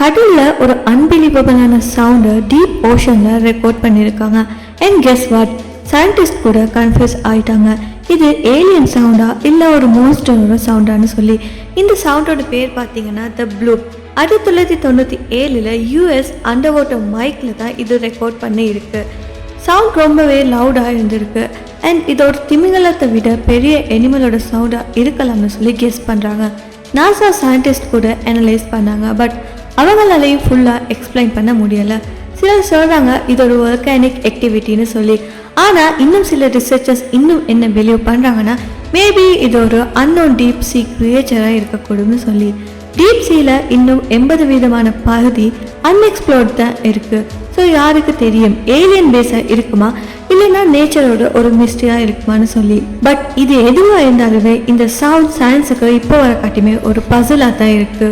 கடலில் ஒரு அன்பிலீவபிளான சவுண்டை டீப் ஓஷனில் ரெக்கார்ட் பண்ணியிருக்காங்க. அண்ட் கெஸ் வாட், சயின்டிஸ்ட் கூட கன்ஃபியூஸ் ஆகிட்டாங்க. இது ஏலியன் சவுண்டா இல்லை ஒரு மோன்ஸ்டரோட சவுண்டான்னு சொல்லி. இந்த சவுண்டோட பேர் பார்த்தீங்கன்னா த ப்ளூப். 1997 யூஎஸ் அண்டர் வாட்டர் மைக்கில் தான் இது ரெக்கார்ட் பண்ணி இருக்கு. சவுண்ட் ரொம்பவே லவுடாக இருந்திருக்கு. அண்ட் இது ஒரு திமிங்கலத்தை விட பெரிய அனிமலோட சவுண்டாக இருக்கலாம்னு சொல்லி கெஸ் பண்ணுறாங்க. நாசா சயின்டிஸ்ட் கூட அனலைஸ் பண்ணாங்க. பட் அவங்களாலையும் ஃபுல்லாக எக்ஸ்பிளைன் பண்ண முடியலை. சிலர் சொல்கிறாங்க இது ஒரு வொல்கானிக் ஆக்டிவிட்டின்னு சொல்லி. ஆனால் இன்னும் சில ரிசர்ச்சர்ஸ் இன்னும் என்ன பிலீவ் பண்ணுறாங்கன்னா மேபி இது ஒரு அன்னோன் டீப் சீ கிரியேச்சராக இருக்கக்கூடும்னு சொல்லி. டீப் சீல இன்னும் 80% பகுதி அன்எக்ஸ்ப்ளோர்ட் தான் இருக்குது. ஸோ யாருக்கு தெரியும், ஏலியன் பேஸாக இருக்குமா இல்லைன்னா நேச்சரோட ஒரு மிஸ்டரியாக இருக்குமான்னு சொல்லி. பட் இது எதுவாக இருந்தாலுமே இந்த சவுண்ட் சயின்ஸுக்கு இப்போ வர காட்டியுமே ஒரு பசிலாக தான் இருக்குது.